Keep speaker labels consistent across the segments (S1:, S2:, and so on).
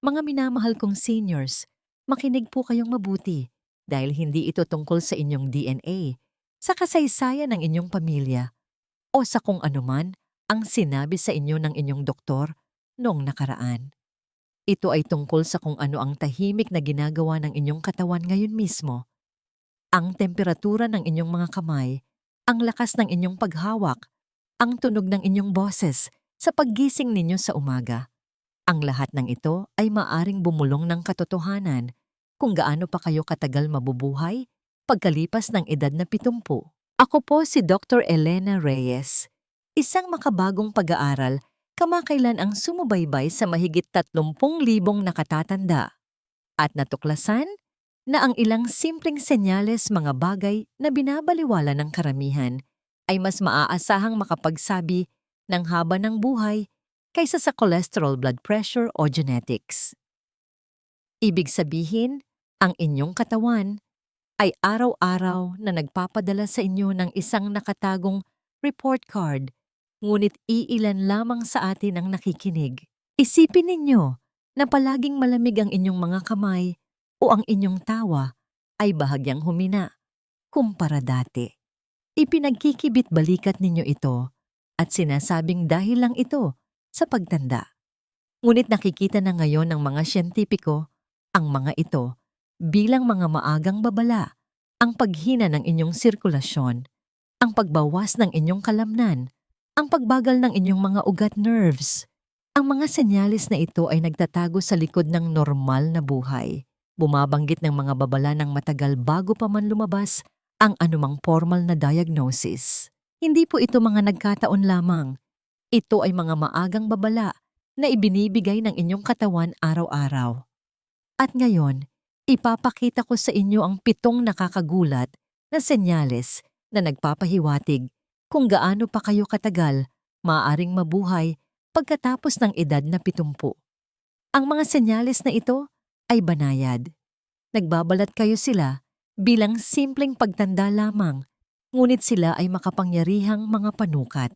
S1: Mga minamahal kong seniors, makinig po kayong mabuti dahil hindi ito tungkol sa inyong DNA, sa kasaysayan ng inyong pamilya, o sa kung anuman ang sinabi sa inyo ng inyong doktor noong nakaraan. Ito ay tungkol sa kung ano ang tahimik na ginagawa ng inyong katawan ngayon mismo. Ang temperatura ng inyong mga kamay, ang lakas ng inyong paghawak, ang tunog ng inyong boses sa paggising ninyo sa umaga. Ang lahat ng ito ay maaring bumulong ng katotohanan kung gaano pa kayo katagal mabubuhay pagkalipas ng edad na 70. Ako po si Dr. Elena Reyes, isang makabagong pag-aaral kamakailan ang sumubaybay sa mahigit 30,000 nakatatanda at natuklasan na ang ilang simpleng senyales mga bagay na binabaliwala ng karamihan ay mas maaasahang makapagsabi ng haba ng buhay kaysa sa cholesterol, blood pressure o genetics. Ibig sabihin, ang inyong katawan ay araw-araw na nagpapadala sa inyo ng isang nakatagong report card, ngunit iilan lamang sa atin ang nakikinig. Isipin ninyo na palaging malamig ang inyong mga kamay o ang inyong tawa ay bahagyang humina kumpara dati. Ipinagkikibit-balikat ninyo ito at sinasabing dahil lang ito sa pagtanda. Ngunit nakikita na ngayon ng mga siyentipiko ang mga ito bilang mga maagang babala, ang paghina ng inyong sirkulasyon, ang pagbawas ng inyong kalamnan, ang pagbagal ng inyong mga ugat nerves. Ang mga senyalis na ito ay nagtatago sa likod ng normal na buhay. Bumabanggit ng mga babala ng matagal bago pa man lumabas ang anumang formal na diagnosis. Hindi po ito mga nagkataon lamang. Ito ay mga maagang babala na ibinibigay ng inyong katawan araw-araw. At ngayon, ipapakita ko sa inyo ang 7 nakakagulat na senyales na nagpapahiwatig kung gaano pa kayo katagal maaaring mabuhay pagkatapos ng edad na 70. Ang mga senyales na ito ay banayad. Nagbabalat kayo sila bilang simpleng pagtanda lamang, ngunit sila ay makapangyarihang mga panukat.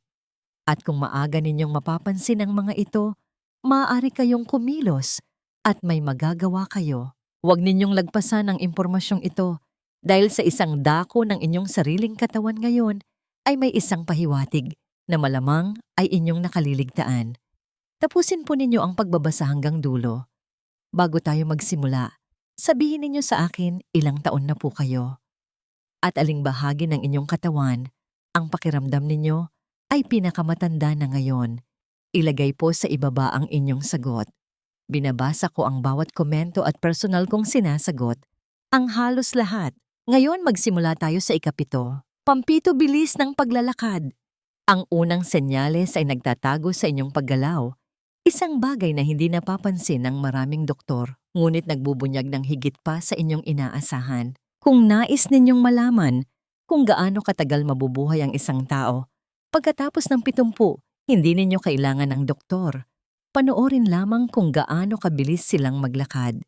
S1: At kung maaga ninyong mapapansin ang mga ito, maaari kayong kumilos at may magagawa kayo. Huwag ninyong lagpasan ang impormasyong ito dahil sa isang dako ng inyong sariling katawan ngayon ay may isang pahiwatig na malamang ay inyong nakaliligtaan. Tapusin po ninyo ang pagbabasa hanggang dulo. Bago tayo magsimula, sabihin ninyo sa akin ilang taon na po kayo. At aling bahagi ng inyong katawan, ang pakiramdam ninyo ay pinakamatanda na ngayon. Ilagay po sa ibaba ang inyong sagot. Binabasa ko ang bawat komento at personal kong sinasagot, ang halos lahat. Ngayon magsimula tayo sa ikapito. Pampito bilis ng paglalakad. Ang unang senyales ay nagtatago sa inyong paggalaw. Isang bagay na hindi napapansin ng maraming doktor, ngunit nagbubunyag ng higit pa sa inyong inaasahan. Kung nais ninyong malaman kung gaano katagal mabubuhay ang isang tao, pagkatapos ng 70, hindi ninyo kailangan ng doktor. Panoorin lamang kung gaano kabilis silang maglakad.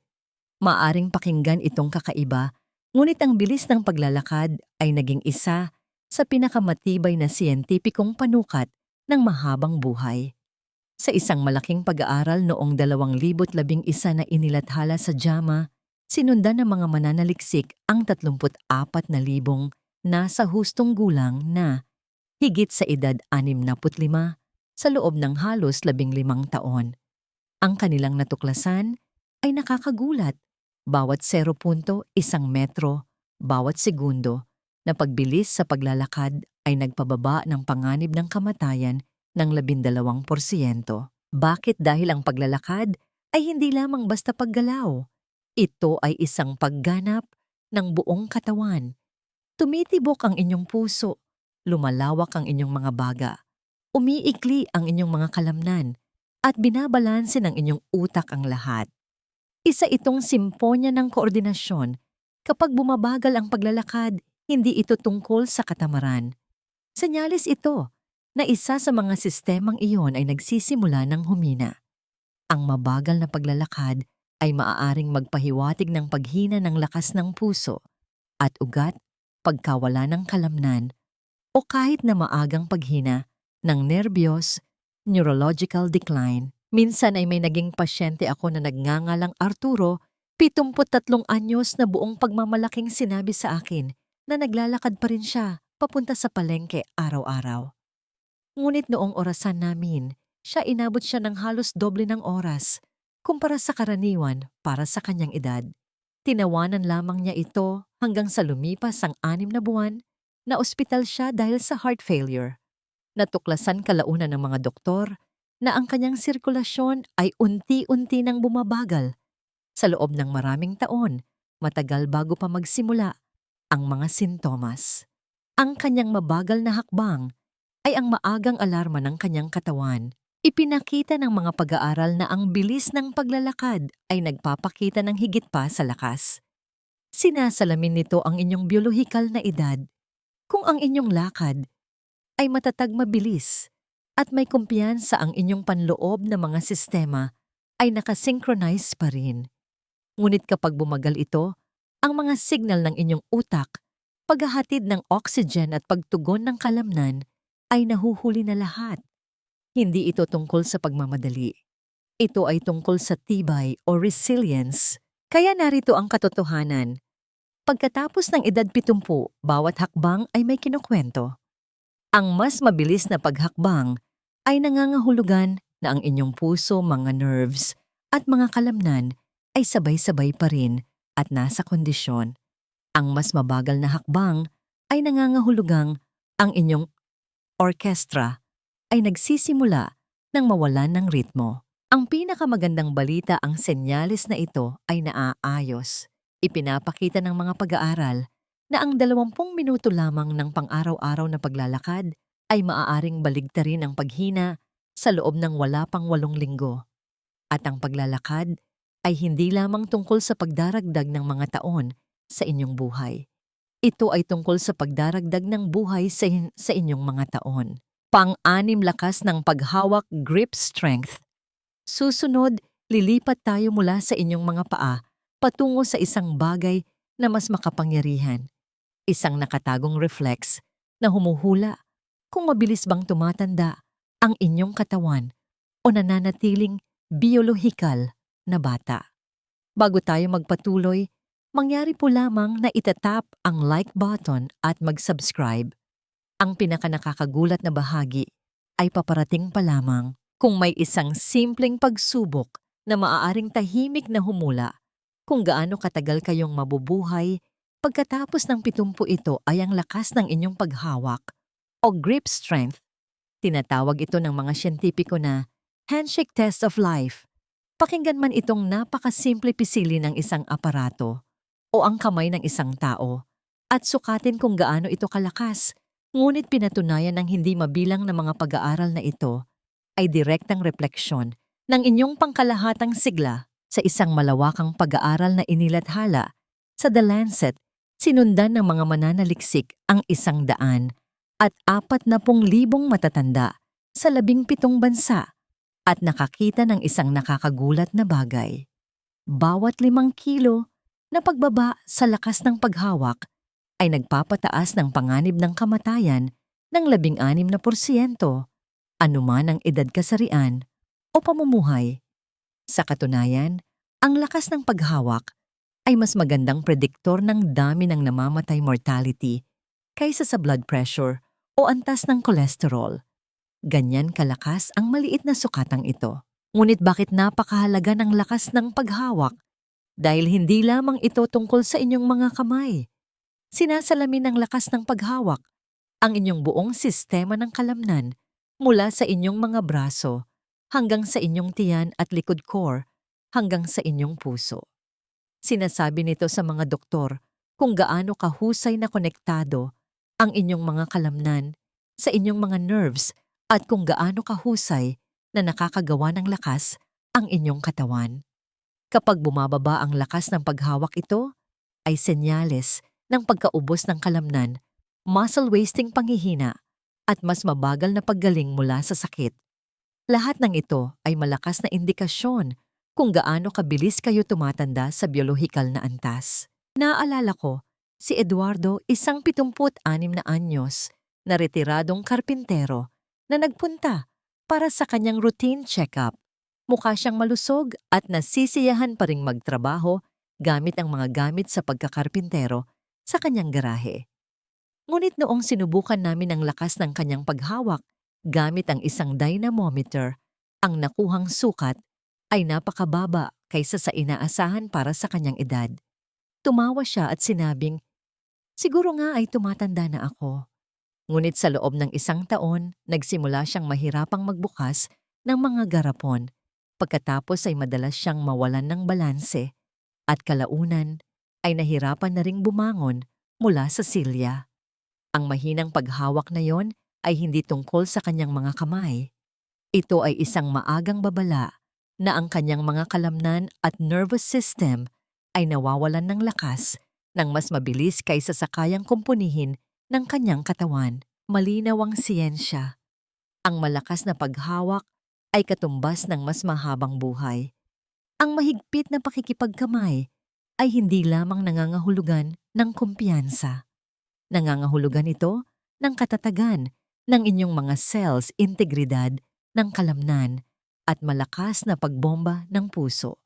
S1: Maaring pakinggan itong kakaiba, ngunit ang bilis ng paglalakad ay naging isa sa pinakamatibay na siyentipikong panukat ng mahabang buhay. Sa isang malaking pag-aaral noong 2011 na inilathala sa JAMA, sinundan ng mga mananaliksik ang 34,000 nasa hustong gulang na higit sa edad 65 sa loob ng halos 15 taon. Ang kanilang natuklasan ay nakakagulat. Bawat 0.1 metro, bawat segundo, na pagbilis sa paglalakad ay nagpababa ng panganib ng kamatayan ng 12%. Bakit? Dahil ang paglalakad ay hindi lamang basta paggalaw. Ito ay isang pagganap ng buong katawan. Tumitibok ang inyong puso, lumalawak ang inyong mga baga, umiikli ang inyong mga kalamnan, at binabalanse ng inyong utak ang lahat. Isa itong simponya ng koordinasyon. Kapag bumabagal ang paglalakad, hindi ito tungkol sa katamaran. Senyales ito na isa sa mga sistemang iyon ay nagsisimula ng humina. Ang mabagal na paglalakad ay maaaring magpahiwatig ng paghina ng lakas ng puso at ugat, pagkawala ng kalamnan, o kahit na maagang paghina ng nervyos, neurological decline. Minsan ay may naging pasyente ako na nagngangalang Arturo, 73 anyos na buong pagmamalaking sinabi sa akin na naglalakad pa rin siya papunta sa palengke araw-araw. Ngunit noong orasan namin, inabot siya ng halos doble ng oras kumpara sa karaniwan para sa kanyang edad. Tinawanan lamang niya ito hanggang sa lumipas ang 6 na buwan na ospital siya dahil sa heart failure. Natuklasan kalaunan ng mga doktor na ang kanyang sirkulasyon ay unti-unti nang bumabagal. Sa loob ng maraming taon, matagal bago pa magsimula ang mga sintomas. Ang kanyang mabagal na hakbang ay ang maagang alarma ng kanyang katawan. Ipinakita ng mga pag-aaral na ang bilis ng paglalakad ay nagpapakita ng higit pa sa lakas. Sinasalamin nito ang inyong biolohikal na edad. Kung ang inyong lakad ay matatag mabilis at may kumpiyansa ang inyong panloob na mga sistema ay nakasynchronize pa rin. Ngunit kapag bumagal ito, ang mga signal ng inyong utak, paghahatid ng oxygen at pagtugon ng kalamnan ay nahuhuli na lahat. Hindi ito tungkol sa pagmamadali. Ito ay tungkol sa tibay o resilience. Kaya narito ang katotohanan. Pagkatapos ng edad 70, bawat hakbang ay may kinukwento. Ang mas mabilis na paghakbang ay nangangahulugan na ang inyong puso, mga nerves at mga kalamnan ay sabay-sabay pa rin at nasa kondisyon. Ang mas mabagal na hakbang ay nangangahulugang ang inyong orkestra ay nagsisimula ng mawalan ng ritmo. Ang pinakamagandang balita, ang senyales na ito ay naaayos. Ipinapakita ng mga pag-aaral na ang 20 minuto lamang ng pang-araw-araw na paglalakad ay maaaring baligtarin ang paghina sa loob ng wala pang 8 linggo. At ang paglalakad ay hindi lamang tungkol sa pagdaragdag ng mga taon sa inyong buhay. Ito ay tungkol sa pagdaragdag ng buhay sa inyong mga taon. Pang-6, lakas ng paghawak, grip strength. Susunod, lilipat tayo mula sa inyong mga paa patungo sa isang bagay na mas makapangyarihan. Isang nakatagong reflex na humuhula kung mabilis bang tumatanda ang inyong katawan o nananatiling biolohikal na bata. Bago tayo magpatuloy, mangyari po lamang na itatap ang like button at mag-subscribe. Ang pinakanakakagulat na bahagi ay paparating pa lamang. Kung may isang simpleng pagsubok na maaaring tahimik na humula kung gaano katagal kayong mabubuhay, pagkatapos ng 70 ito ay ang lakas ng inyong paghawak o grip strength. Tinatawag ito ng mga siyentipiko na handshake test of life. Pakinggan man itong napakasimple pisili ng isang aparato o ang kamay ng isang tao at sukatin kung gaano ito kalakas. Ngunit pinatunayan ng hindi mabilang na mga pag-aaral na ito ay direktang refleksyon ng inyong pangkalahatang sigla sa isang malawakang pag-aaral na inilathala sa The Lancet. Sinundan ng mga mananaliksik ang 100 at 40,000 matatanda sa 17 bansa at nakakita ng isang nakakagulat na bagay. Bawat 5 kilo na pagbaba sa lakas ng paghawak ay nagpapataas ng panganib ng kamatayan ng 16%, anuman ang edad, kasarian o pamumuhay. Sa katunayan, ang lakas ng paghawak ay mas magandang prediktor ng dami ng namamatay mortality kaysa sa blood pressure o antas ng cholesterol. Ganyan kalakas ang maliit na sukatang ito. Ngunit bakit napakahalaga ng lakas ng paghawak? Dahil hindi lamang ito tungkol sa inyong mga kamay. Sinasalamin ng lakas ng paghawak ang inyong buong sistema ng kalamnan mula sa inyong mga braso hanggang sa inyong tiyan at likod core hanggang sa inyong puso. Sinasabi nito sa mga doktor kung gaano kahusay na konektado ang inyong mga kalamnan sa inyong mga nerves at kung gaano kahusay na nakakagawa ng lakas ang inyong katawan. Kapag bumababa ang lakas ng paghawak, ito ay senyales ng pagkaubos ng kalamnan, muscle wasting, panghihina, at mas mabagal na paggaling mula sa sakit. Lahat ng ito ay malakas na indikasyon kung gaano kabilis kayo tumatanda sa biolohikal na antas. Naalala ko, si Eduardo, isang 76 na anyos na retiradong karpintero na nagpunta para sa kanyang routine check-up. Mukha siyang malusog at nasisiyahan pa ring magtrabaho gamit ang mga gamit sa pagkakarpintero sa kanyang garahe. Ngunit noong sinubukan namin ang lakas ng kanyang paghawak gamit ang isang dynamometer, ang nakuhang sukat ay napakababa kaysa sa inaasahan para sa kanyang edad. Tumawa siya at sinabing, "Siguro nga ay tumatanda na ako." Ngunit sa loob ng 1 taon, nagsimula siyang mahirapang magbukas ng mga garapon. Pagkatapos ay madalas siyang mawalan ng balanse at kalaunan ay nahirapan na ring bumangon mula sa silya. Ang mahinang paghawak na yon ay hindi tungkol sa kanyang mga kamay. Ito ay isang maagang babala na ang kanyang mga kalamnan at nervous system ay nawawalan ng lakas ng mas mabilis kaysa sa kayang kumpunihin ng kanyang katawan. Malinaw ang siyensya. Ang malakas na paghawak ay katumbas ng mas mahabang buhay. Ang mahigpit na pakikipagkamay ay hindi lamang nangangahulugan ng kumpiyansa. Nangangahulugan ito ng katatagan ng inyong mga cells, integridad ng kalamnan at malakas na pagbomba ng puso.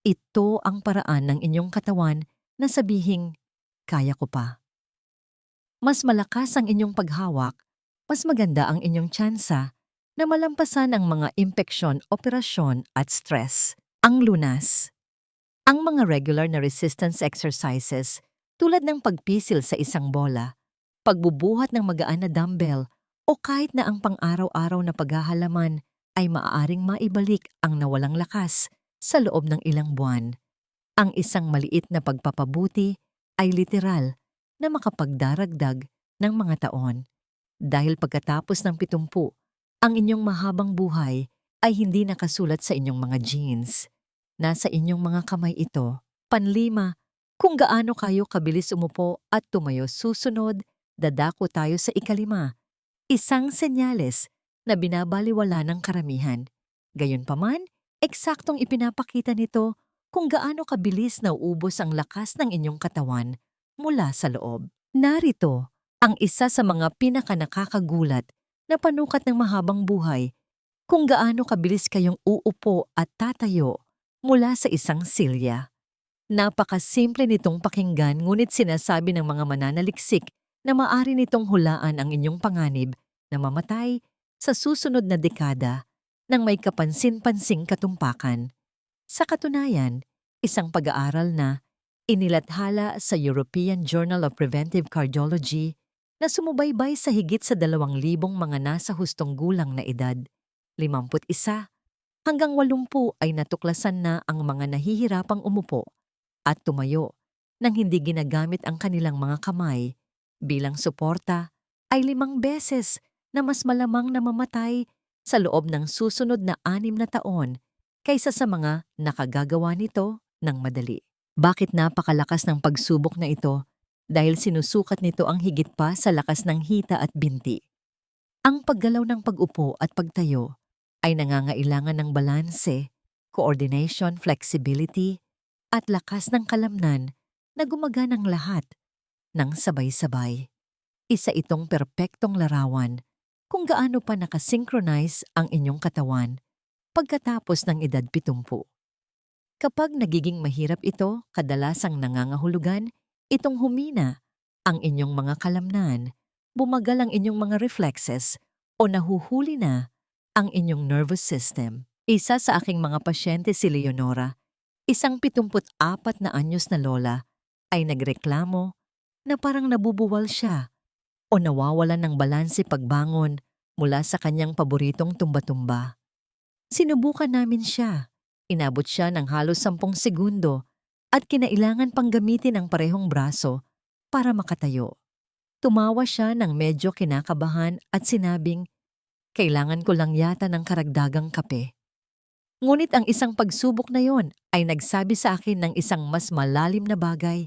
S1: Ito ang paraan ng inyong katawan na sabihing, "Kaya ko pa." Mas malakas ang inyong paghawak, mas maganda ang inyong tsansa na malampasan ang mga impeksyon, operasyon at stress. Ang lunas. Ang mga regular na resistance exercises tulad ng pagpisil sa isang bola, pagbubuhat ng magaan na dumbbell o kahit na ang pang-araw-araw na paghahalaman ay maaaring maibalik ang nawalang lakas sa loob ng ilang buwan. Ang isang maliit na pagpapabuti ay literal na makapagdaragdag ng mga taon. Dahil pagkatapos ng 70, ang inyong mahabang buhay ay hindi nakasulat sa inyong mga genes. Nasa inyong mga kamay ito. Panlima, kung gaano kayo kabilis umupo at tumayo susunod, dadako tayo sa 5. Isang senyales na binabaliwala ng karamihan. Gayunpaman, eksaktong ipinapakita nito kung gaano kabilis nauubos ang lakas ng inyong katawan mula sa loob. Narito ang isa sa mga pinakanakakagulat na panukat ng mahabang buhay, kung gaano kabilis kayong uupo at tatayo mula sa isang silya. Napakasimple nitong pakinggan, ngunit sinasabi ng mga mananaliksik na maaari nitong hulaan ang inyong panganib na mamatay sa susunod na dekada ng may kapansin-pansing katumpakan. Sa katunayan, isang pag-aaral na inilathala sa European Journal of Preventive Cardiology na sumubaybay sa higit sa 2,000 mga nasa hustong gulang na edad, 51 hanggang 80 ay natuklasan na ang mga nahihirapang umupo at tumayo nang hindi ginagamit ang kanilang mga kamay bilang suporta ay 5 beses na mas malamang na mamatay sa loob ng susunod na 6 na taon kaysa sa mga nakagagawa nito ng madali. Bakit napakalakas ng pagsubok na ito? Dahil sinusukat nito ang higit pa sa lakas ng hita at binti. Ang paggalaw ng pag-upo at pagtayo ay nangangailangan ng balanse, coordination, flexibility, at lakas ng kalamnan na gumaganang lahat ng sabay-sabay. Isa itong perpektong larawan kung gaano pa nakasynchronize ang inyong katawan pagkatapos ng edad 70. Kapag nagiging mahirap ito, kadalasang nangangahulugan itong humina ang inyong mga kalamnan, bumagal ang inyong mga reflexes o nahuhuli na ang inyong nervous system. Isa sa aking mga pasyente, si Leonora, isang 74 na anyos na lola, ay nagreklamo na parang nabubuwal siya o nawawalan ng balanse pagbangon mula sa kanyang paboritong tumba-tumba. Sinubukan namin siya. Inabot siya ng halos 10 segundo at kinailangan pang gamitin ang parehong braso para makatayo. Tumawa siya ng medyo kinakabahan at sinabing, "Kailangan ko lang yata ng karagdagang kape." Ngunit ang isang pagsubok na yon ay nagsabi sa akin ng isang mas malalim na bagay.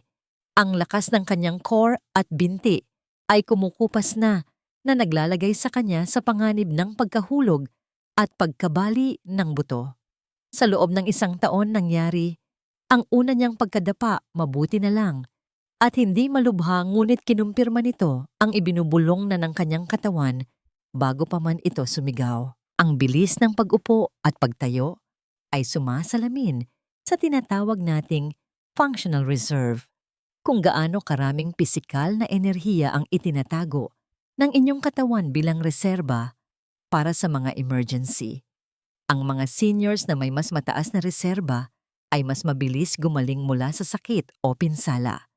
S1: Ang lakas ng kanyang core at binti ay kumukupas na naglalagay sa kanya sa panganib ng pagkahulog at pagkabali ng buto. Sa loob ng 1 taon nangyari, ang una niyang pagkadapa mabuti na lang at hindi malubha, ngunit kinumpirma nito ang ibinubulong na ng kanyang katawan bago pa man ito sumigaw. Ang bilis ng pag-upo at pagtayo ay sumasalamin sa tinatawag nating functional reserve, kung gaano karaming pisikal na enerhiya ang itinatago ng inyong katawan bilang reserba para sa mga emergency. Ang mga seniors na may mas mataas na reserba ay mas mabilis gumaling mula sa sakit o pinsala.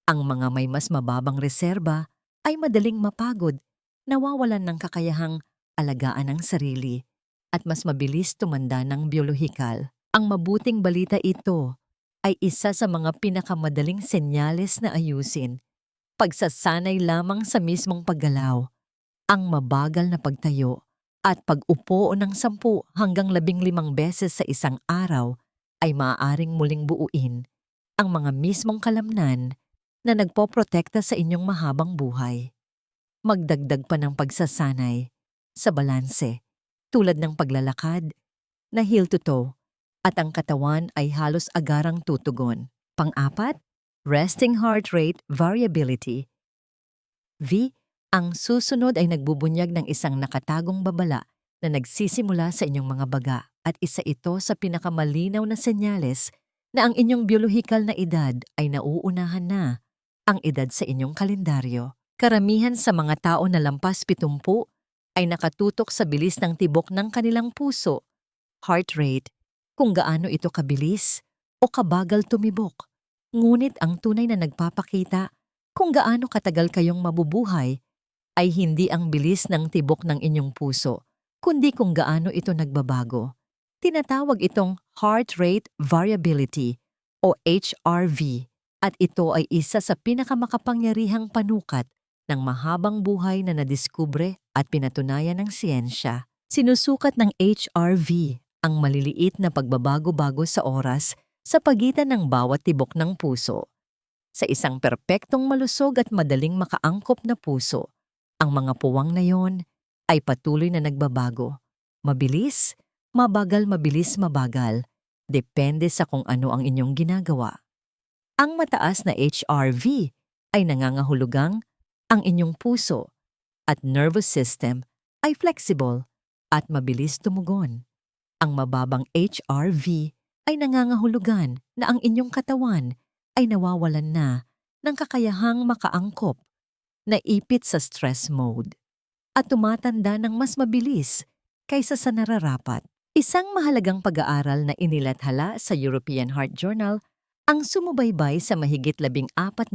S1: Ang mga may mas mababang reserba ay madaling mapagod, nawawalan ng kakayahang alagaan ang sarili, at mas mabilis tumanda ng biolohikal. Ang mabuting balita ito ay isa sa mga pinakamadaling senyales na ayusin. Pagsasanay lamang sa mismong paggalaw, ang mabagal na pagtayo at pag-upo ng 10 hanggang 15 beses sa isang araw ay maaaring muling buuin ang mga mismong kalamnan na nagpoprotekta sa inyong mahabang buhay. Magdagdag pa ng pagsasanay sa balanse tulad ng paglalakad na heel to toe at ang katawan ay halos agarang tutugon. Pang-apat, resting heart rate variability. V. Ang susunod ay nagbubunyag ng isang nakatagong babala na nagsisimula sa inyong mga baga at isa ito sa pinakamalinaw na senyales na ang inyong biolohikal na edad ay nauunahan na ang edad sa inyong kalendaryo. Karamihan sa mga tao na lampas 70 ay nakatutok sa bilis ng tibok ng kanilang puso, heart rate, kung gaano ito kabilis o kabagal tumibok. Ngunit ang tunay na nagpapakita kung gaano katagal kayong mabubuhay ay hindi ang bilis ng tibok ng inyong puso, kundi kung gaano ito nagbabago. Tinatawag itong heart rate variability o HRV, at ito ay isa sa pinakamakapangyarihang panukat ng mahabang buhay na nadiskubre at pinatunayan ng siyensya. Sinusukat ng HRV ang maliliit na pagbabago-bago sa oras sa pagitan ng bawat tibok ng puso. Sa isang perpektong malusog at madaling makaangkop na puso, ang mga puwang na yon ay patuloy na nagbabago. Mabilis, mabagal, mabilis, mabagal. Depende sa kung ano ang inyong ginagawa. Ang mataas na HRV ay nangangahulugang ang inyong puso at nervous system ay flexible at mabilis tumugon. Ang mababang HRV ay nangangahulugan na ang inyong katawan ay nawawalan na ng kakayahang makaangkop, naipit sa stress mode, at tumatanda ng mas mabilis kaysa sa nararapat. Isang mahalagang pag-aaral na inilathala sa European Heart Journal ang sumubaybay sa mahigit 14,000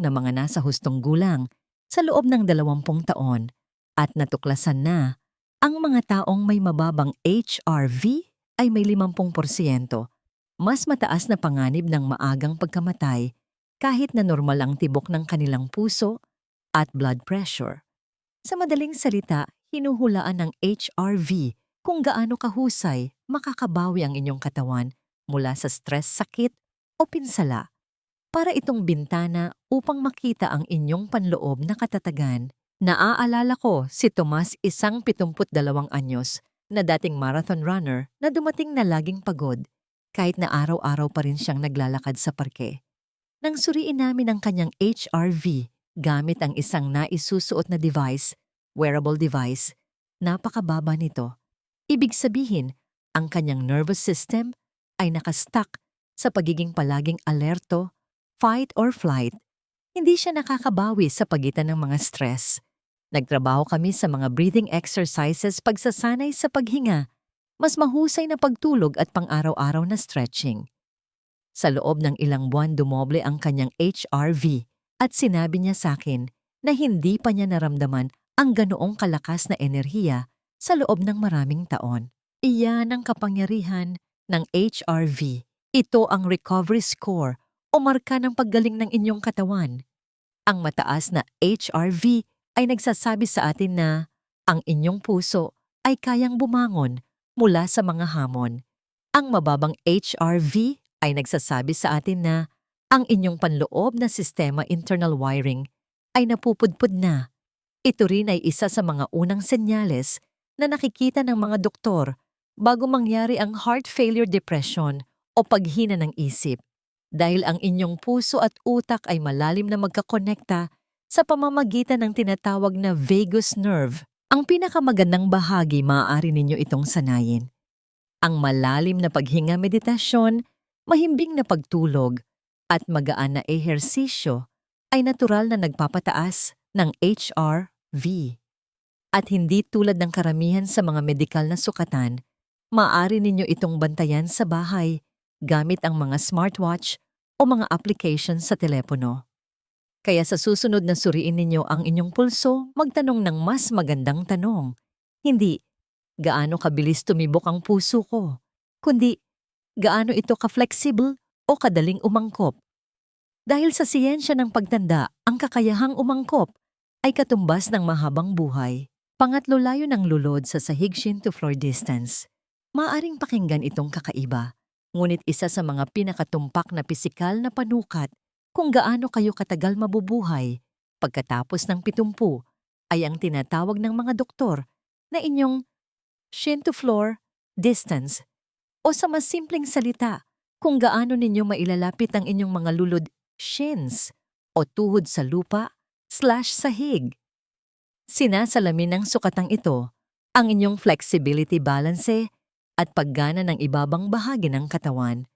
S1: na mga nasa hustong gulang sa loob ng 20 taon at natuklasan na ang mga taong may mababang HRV ay may 50% mas mataas na panganib ng maagang pagkamatay kahit na normal ang tibok ng kanilang puso at blood pressure. Sa madaling salita, hinuhulaan ng HRV kung gaano kahusay makakabawi ang inyong katawan mula sa stress, sakit o pinsala. Para itong bintana upang makita ang inyong panloob na katatagan. Naaalala ko si Tomas, isang 72 anyos na dating marathon runner na dumating na laging pagod kahit na araw-araw pa rin siyang naglalakad sa parke. Nang suriin namin ang kanyang HRV gamit ang isang naisusuot na device, wearable device, napakababa nito. Ibig sabihin, ang kanyang nervous system ay nakastuck sa pagiging palaging alerto, fight or flight. Hindi siya nakakabawi sa pagitan ng mga stress. Nagtrabaho kami sa mga breathing exercises, pagsasanay sa paghinga, mas mahusay na pagtulog at pang-araw-araw na stretching. Sa loob ng ilang buwan dumoble ang kanyang HRV at sinabi niya sa akin na hindi pa niya naramdaman ang ganoong kalakas na enerhiya sa loob ng maraming taon. Iyan ang kapangyarihan ng HRV. Ito ang recovery score o marka ng paggaling ng inyong katawan. Ang mataas na HRV ay nagsasabi sa atin na ang inyong puso ay kayang bumangon mula sa mga hamon. Ang mababang HRV ay nagsasabi sa atin na ang inyong panloob na sistema internal wiring ay napupudpud na. Ito rin ay isa sa mga unang senyales na nakikita ng mga doktor bago mangyari ang heart failure depression o paghina ng isip, dahil ang inyong puso at utak ay malalim na magkakonekta sa pamamagitan ng tinatawag na vagus nerve. Ang pinakamagandang bahagi, maaari ninyo itong sanayin. Ang malalim na paghinga meditasyon, mahimbing na pagtulog, at magaan na ehersisyo ay natural na nagpapataas ng HRV. At hindi tulad ng karamihan sa mga medikal na sukatan, maaari ninyo itong bantayan sa bahay gamit ang mga smartwatch o mga application sa telepono. Kaya sa susunod na suriin ninyo ang inyong pulso, magtanong ng mas magandang tanong. Hindi, gaano kabilis tumibok ang puso ko, kundi gaano ito ka-flexible o kadaling umangkop. Dahil sa siyensya ng pagtanda, ang kakayahang umangkop ay katumbas ng mahabang buhay. Pangatlo, layo ng lulod sa sahig shin to floor distance. Maaring pakinggan itong kakaiba, ngunit isa sa mga pinakatumpak na pisikal na panukat kung gaano kayo katagal mabubuhay pagkatapos ng 70 ay ang tinatawag ng mga doktor na inyong shin to floor distance, o sa mas simpleng salita, kung gaano ninyo mailalapit ang inyong mga lulod shins o tuhod sa lupa/sahig. Sinasalamin ng sukatang ito ang inyong flexibility balance at paggana ng ibabang bahagi ng katawan.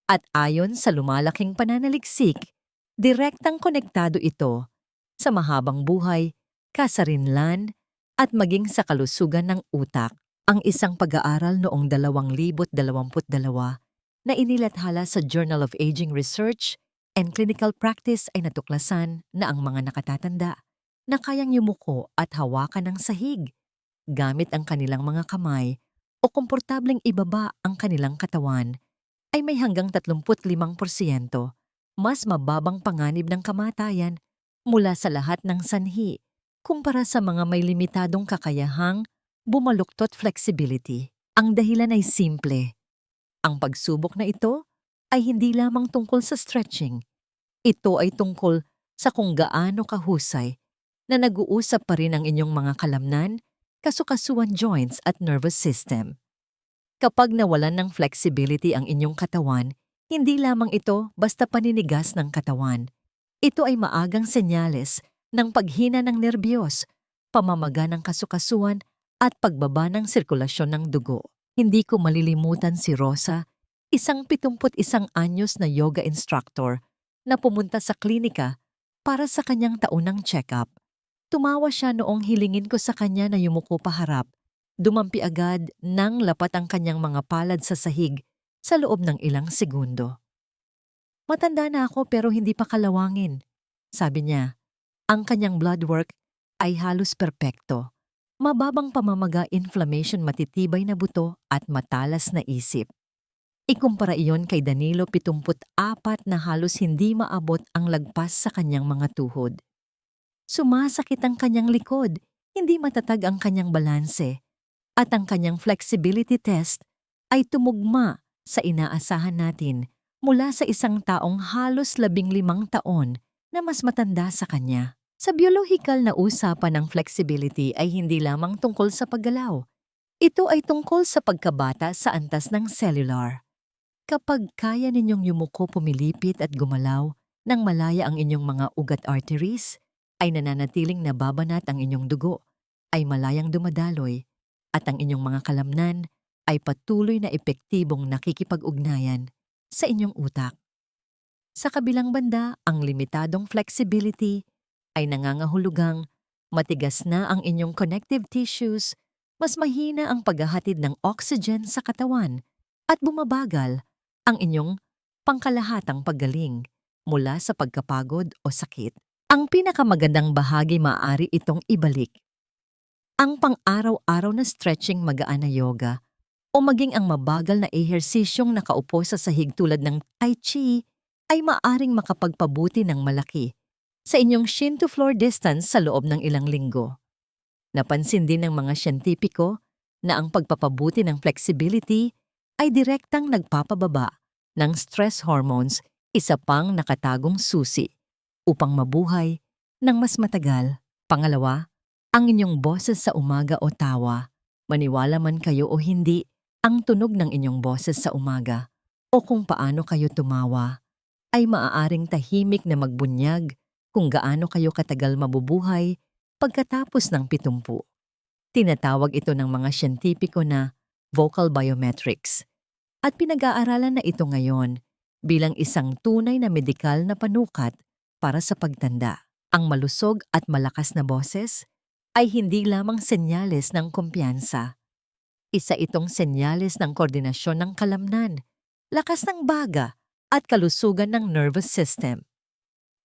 S1: At ayon sa lumalaking pananaliksik, direktang konektado ito sa mahabang buhay, kasarinlan, at maging sa kalusugan ng utak. Ang isang pag-aaral noong 2022 na inilathala sa Journal of Aging Research and Clinical Practice ay natuklasan na ang mga nakatatanda na kayang yumuko at hawakan ng sahig gamit ang kanilang mga kamay o komportableng ibaba ang kanilang katawan ay may hanggang 35% mas mababang panganib ng kamatayan mula sa lahat ng sanhi kumpara sa mga may limitadong kakayahang bumaluktot flexibility. Ang dahilan ay simple. Ang pagsubok na ito ay hindi lamang tungkol sa stretching. Ito ay tungkol sa kung gaano kahusay na nag-uusap pa rin ang inyong mga kalamnan, kasukasuan joints at nervous system. Kapag nawalan ng flexibility ang inyong katawan, hindi lamang ito basta paninigas ng katawan. Ito ay maagang senyales ng paghina ng nerbiyos, pamamaga ng kasukasuan at pagbaba ng sirkulasyon ng dugo. Hindi ko malilimutan si Rosa, isang 71 anyos na yoga instructor na pumunta sa klinika para sa kanyang taunang check-up. Tumawa siya noong hilingin ko sa kanya na yumuko paharap. Dumampi agad nang lapat ang kanyang mga palad sa sahig sa loob ng ilang segundo. Matanda na ako pero hindi pa kalawangin. Sabi niya, ang kanyang blood work ay halos perpekto. Mababang pamamaga, inflammation, matitibay na buto at matalas na isip. Ikumpara iyon kay Danilo 74 na halos hindi maabot ang lagpas sa kanyang mga tuhod. Sumasakit ang kanyang likod, hindi matatag ang kanyang balanse, at ang kanyang flexibility test ay tumugma sa inaasahan natin mula sa isang taong halos 15 taon na mas matanda sa kanya. Sa biolohikal na usapan ng flexibility ay hindi lamang tungkol sa paggalaw. Ito ay tungkol sa pagkabata sa antas ng cellular. Kapag kaya ninyong yumuko, pumilipit at gumalaw nang malaya ang inyong mga ugat arteries, ay nananatiling nababanat ang inyong dugo, ay malayang dumadaloy, at ang inyong mga kalamnan ay patuloy na epektibong nakikipag-ugnayan sa inyong utak. Sa kabilang banda, ang limitadong flexibility ay nangangahulugang matigas na ang inyong connective tissues, mas mahina ang paghahatid ng oxygen sa katawan, at bumabagal ang inyong pangkalahatang paggaling mula sa pagkapagod o sakit. Ang pinakamagandang bahagi maaari itong ibalik. Ang pang-araw-araw na stretching, magaan na yoga, o maging ang mabagal na ehersisyong nakaupo sa sahig tulad ng Tai Chi ay maaring makapagpabuti ng malaki sa inyong shin to floor distance sa loob ng ilang linggo. Napansin din ng mga siyentipiko na ang pagpapabuti ng flexibility ay direktang nagpapababa ng stress hormones, isa pang nakatagong susi upang mabuhay ng mas matagal. Pangalawa, ang inyong boses sa umaga o tawa. Maniwala man kayo o hindi, ang tunog ng inyong boses sa umaga o kung paano kayo tumawa ay maaaring tahimik na magbunyag kung gaano kayo katagal mabubuhay pagkatapos ng 70. Tinatawag ito ng mga siyentipiko na vocal biometrics. At pinag-aaralan na ito ngayon bilang isang tunay na medikal na panukat para sa pagtanda. Ang malusog at malakas na boses ay hindi lamang senyales ng kumpiyansa. Isa itong senyales ng koordinasyon ng kalamnan, lakas ng baga at kalusugan ng nervous system.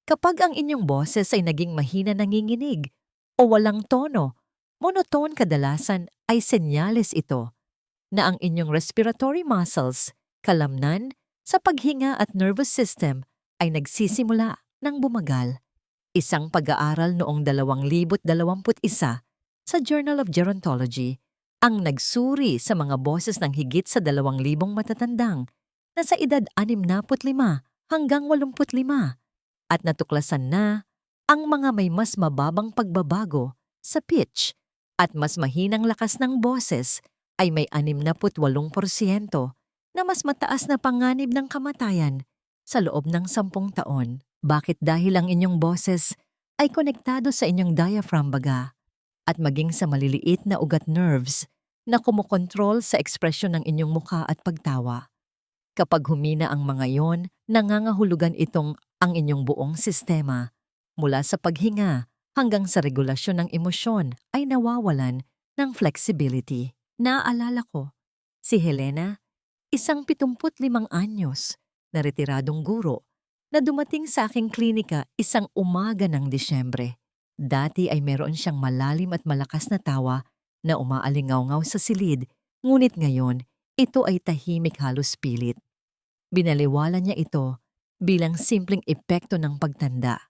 S1: Kapag ang inyong boses ay naging mahina nanginginig o walang tono, monotone kadalasan ay senyales ito na ang inyong respiratory muscles, kalamnan, sa paghinga at nervous system ay nagsisimula ng bumagal. Isang pag-aaral noong 2021 sa Journal of Gerontology ang nagsuri sa mga boses ng higit sa 2,000 matatandang na sa edad 65 hanggang 85 at natuklasan na ang mga may mas mababang pagbabago sa pitch at mas mahinang lakas ng boses ay may 68% na mas mataas na panganib ng kamatayan sa loob ng 10 taon. Bakit? Dahil ang inyong boses ay konektado sa inyong diaphragm baga at maging sa maliliit na ugat nerves na kumokontrol sa ekspresyon ng inyong mukha at pagtawa. Kapag humina ang mga iyon, nangangahulugan itong ang inyong buong sistema mula sa paghinga hanggang sa regulasyon ng emosyon ay nawawalan ng flexibility. Naaalala ko, si Helena, isang 75 anyos na retiradong guro na dumating sa aking klinika isang umaga ng Disyembre. Dati ay meron siyang malalim at malakas na tawa na umaalingaw-ngaw sa silid, ngunit ngayon ito ay tahimik halos pilit. Binaliwala niya ito bilang simpleng epekto ng pagtanda.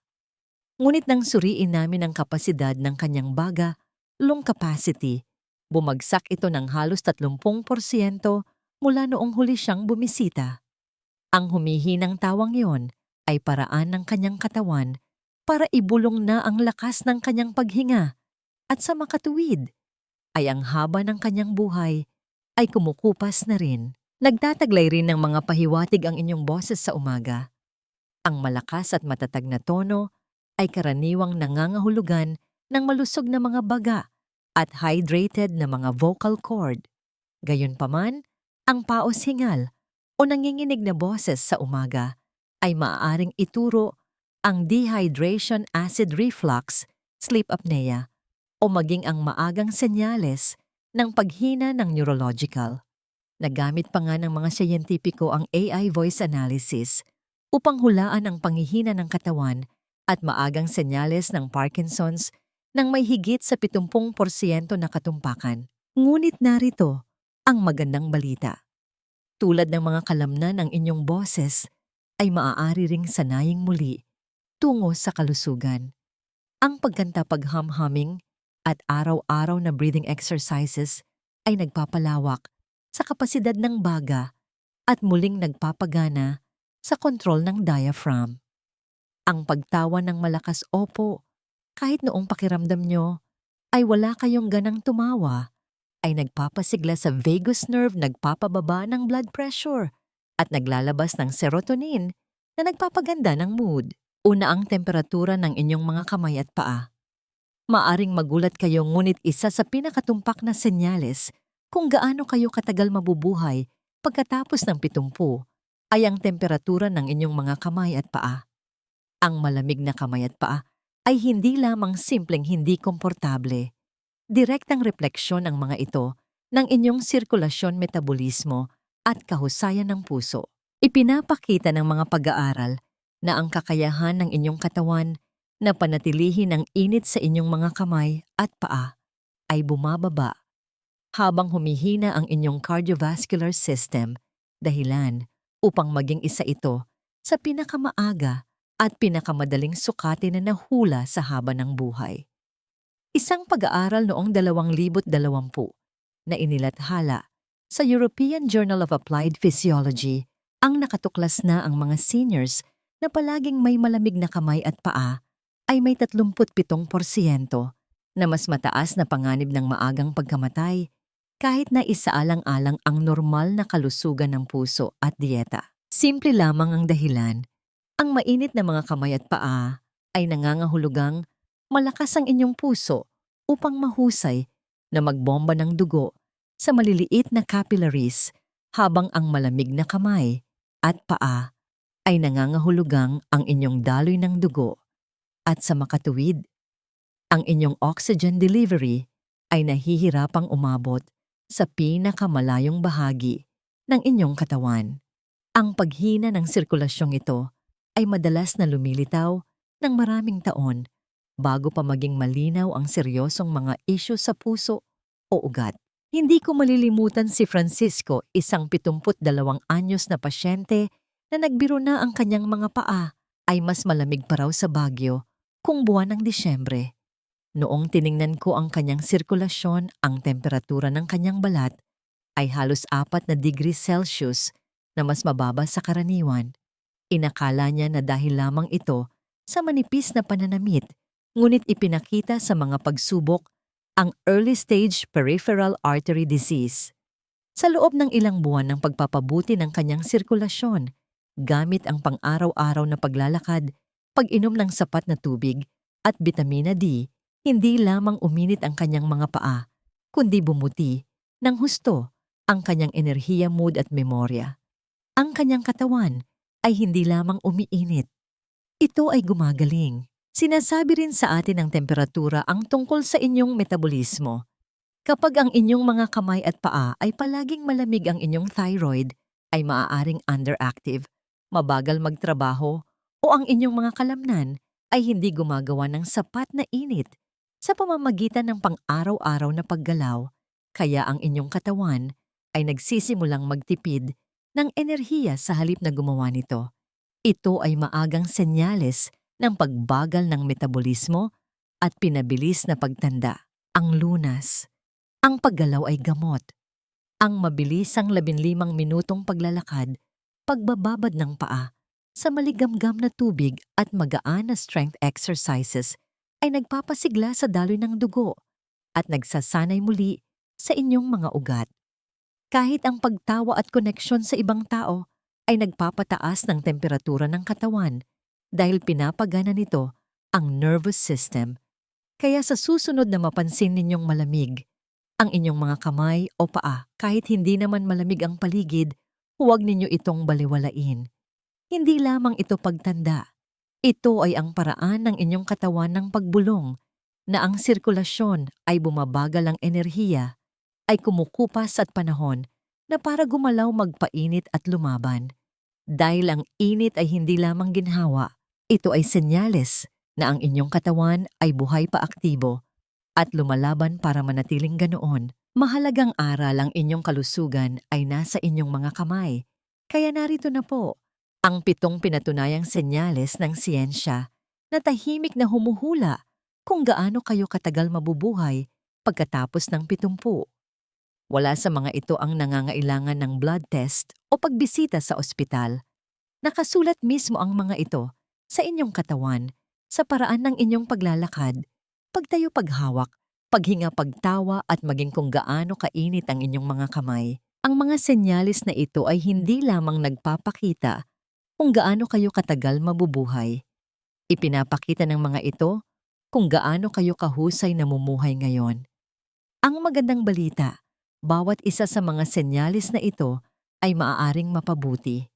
S1: Ngunit nang suriin namin ang kapasidad ng kanyang baga, lung capacity, bumagsak ito ng halos 30% mula noong huli siyang bumisita. Ang humihinang tawang iyon ay paraan ng kanyang katawan para ibulong na ang lakas ng kanyang paghinga at sa makatuwid ay ang haba ng kanyang buhay ay kumukupas na rin. Nagtataglay rin ng mga pahiwatig ang inyong boses sa umaga. Ang malakas at matatag na tono ay karaniwang nangangahulugan ng malusog na mga baga at hydrated na mga vocal cord. Gayunpaman, ang paos hingal o nanginginig na boses sa umaga ay maaaring ituro ang dehydration acid reflux, sleep apnea, o maging ang maagang senyales ng paghina ng neurological. Nagamit pa nga ng mga siyentipiko ang AI voice analysis upang hulaan ang panghihina ng katawan at maagang senyales ng Parkinson's ng may higit sa 70% na katumpakan. Ngunit narito ang magandang balita. Tulad ng mga kalamnan ng inyong boses, ay maaari ring sanaying muli tungo sa kalusugan. Ang pagkanta, pag-hum-humming at araw-araw na breathing exercises ay nagpapalawak sa kapasidad ng baga at muling nagpapagana sa kontrol ng diaphragm. Ang pagtawa ng malakas, opo, kahit noong pakiramdam nyo ay wala kayong ganang tumawa, ay nagpapasigla sa vagus nerve, nagpapababa ng blood pressure at naglalabas ng serotonin na nagpapaganda ng mood. Una, ang temperatura ng inyong mga kamay at paa. Maaring magulat kayo, ngunit isa sa pinakatumpak na senyales kung gaano kayo katagal mabubuhay pagkatapos ng 70 ay ang temperatura ng inyong mga kamay at paa. Ang malamig na kamay at paa ay hindi lamang simpleng hindi komportable. Direktang refleksyon ang mga ito ng inyong sirkulasyon, metabolismo at kahusayan ng puso. Ipinapakita ng mga pag-aaral na ang kakayahan ng inyong katawan na panatilihin ang init sa inyong mga kamay at paa ay bumababa habang humihina ang inyong cardiovascular system, dahilan upang maging isa ito sa pinakamaaga at pinakamadaling sukatin na nahula sa haba ng buhay. Isang pag-aaral noong 2020 na inilathala sa European Journal of Applied Physiology ang nakatuklas na ang mga seniors na palaging may malamig na kamay at paa ay may 37% na mas mataas na panganib ng maagang pagkamatay kahit na isaalang-alang ang normal na kalusugan ng puso at dieta. Simple lamang ang dahilan. Ang mainit na mga kamay at paa ay nangangahulugang malakas ang inyong puso upang mahusay na magbomba ng dugo sa maliliit na capillaries habang ang malamig na kamay at paa ay nangangahulugang ang inyong daloy ng dugo at sa makatuwid, ang inyong oxygen delivery ay nahihirapang umabot sa pinakamalayong bahagi ng inyong katawan. Ang paghina ng sirkulasyong ito ay madalas na lumilitaw ng maraming taon bago pa maging malinaw ang seryosong mga isyu sa puso o ugat. Hindi ko malilimutan si Francisco, isang 72 anyos na pasyente na nagbiro na ang kanyang mga paa ay mas malamig pa raw sa Baguio kung buwan ng Disyembre. Noong tiningnan ko ang kanyang sirkulasyon, ang temperatura ng kanyang balat ay halos 4 na degrees Celsius na mas mababa sa karaniwan. Inakala niya na dahil lamang ito sa manipis na pananamit, ngunit ipinakita sa mga pagsubok ang early stage peripheral artery disease. Sa loob ng ilang buwan ng pagpapabuti ng kanyang sirkulasyon, gamit ang pang-araw-araw na paglalakad, pag-inom ng sapat na tubig at bitamina D, hindi lamang uminit ang kanyang mga paa, kundi bumuti ng husto ang kanyang enerhiya, mood at memorya. Ang kanyang katawan ay hindi lamang umiinit. Ito ay gumagaling. Sinasabi rin sa atin ng temperatura ang tungkol sa inyong metabolismo. Kapag ang inyong mga kamay at paa ay palaging malamig, ang inyong thyroid ay maaaring underactive, mabagal magtrabaho, o ang inyong mga kalamnan ay hindi gumagawa ng sapat na init sa pamamagitan ng pang-araw-araw na paggalaw, kaya ang inyong katawan ay nagsisimulang magtipid ng enerhiya sa halip na gumawa nito. Ito ay maagang senyales ng pagbagal ng metabolismo at pinabilis na pagtanda. Ang lunas. Ang paggalaw ay gamot. Ang mabilisang 15 minutong paglalakad, pagbababad ng paa, sa maligamgam na tubig at magaan na strength exercises ay nagpapasigla sa daloy ng dugo at nagsasanay muli sa inyong mga ugat. Kahit ang pagtawa at koneksyon sa ibang tao ay nagpapataas ng temperatura ng katawan dahil pinapagana nito ang nervous system. Kaya sa susunod na mapansin ninyong malamig ang inyong mga kamay o paa, kahit hindi naman malamig ang paligid, huwag ninyo itong baliwalain. Hindi lamang ito pagtanda. Ito ay ang paraan ng inyong katawan ng pagbulong na ang sirkulasyon ay bumabagal, ang enerhiya ay kumukupas at panahon na para gumalaw, magpainit at lumaban. Dahil ang init ay hindi lamang ginhawa, ito ay senyales na ang inyong katawan ay buhay pa, aktibo at lumalaban para manatiling ganoon. Mahalagang aral, ang inyong kalusugan ay nasa inyong mga kamay. Kaya narito na po ang 7 pinatunayang senyales ng siyensya na tahimik na humuhula kung gaano kayo katagal mabubuhay pagkatapos ng 70. Wala sa mga ito ang nangangailangan ng blood test o pagbisita sa ospital. Nakasulat mismo ang mga ito sa inyong katawan sa paraan ng inyong paglalakad, pagtayo, paghawak, paghinga, pagtawa at maging kung gaano kainit ang inyong mga kamay. Ang mga senyalis na ito ay hindi lamang nagpapakita kung gaano kayo katagal mabubuhay. Ipinapakita ng mga ito kung gaano kayo kahusay namumuhay ngayon. Ang magandang balita, bawat isa sa mga senyalis na ito ay maaaring mapabuti.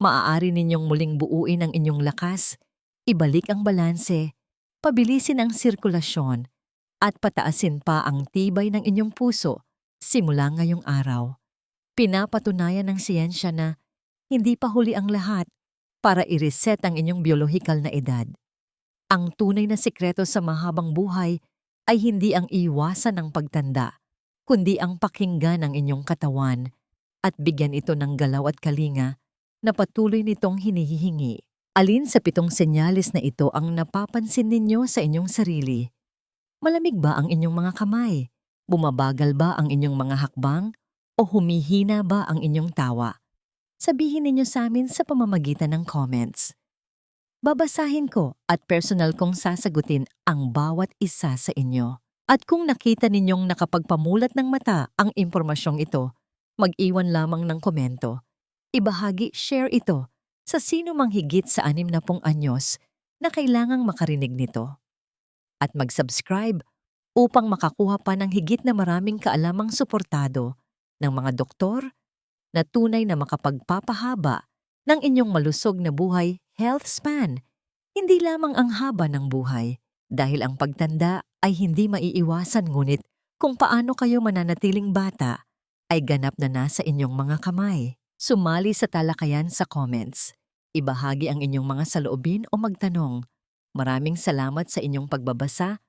S1: Maaari ninyong muling buuin ang inyong lakas, ibalik ang balanse, pabilisin ang sirkulasyon, at pataasin pa ang tibay ng inyong puso simula ngayong araw. Pinapatunayan ng siyensya na hindi pa huli ang lahat para i-reset ang inyong biolohikal na edad. Ang tunay na sikreto sa mahabang buhay ay hindi ang iwasan ng pagtanda, kundi ang pakinggan ng inyong katawan at bigyan ito ng galaw at kalinga na patuloy nitong hinihingi. Alin sa 7 senyalis na ito ang napapansin ninyo sa inyong sarili? Malamig ba ang inyong mga kamay? Bumabagal ba ang inyong mga hakbang? O humihina ba ang inyong tawa? Sabihin ninyo sa amin sa pamamagitan ng comments. Babasahin ko at personal kong sasagutin ang bawat isa sa inyo. At kung nakita ninyong nakapagpamulat ng mata ang impormasyong ito, mag-iwan lamang ng komento. Ibahagi, share ito sa sino mang higit sa 60 anyos na kailangang makarinig nito. At mag-subscribe upang makakuha pa ng higit na maraming kaalamang suportado ng mga doktor na tunay na makapagpapahaba ng inyong malusog na buhay health span, hindi lamang ang haba ng buhay. Dahil ang pagtanda ay hindi maiiwasan, ngunit kung paano kayo mananatiling bata ay ganap na nasa inyong mga kamay. Sumali sa talakayan sa comments. Ibahagi ang inyong mga saloobin o magtanong. Maraming salamat sa inyong pagbabasa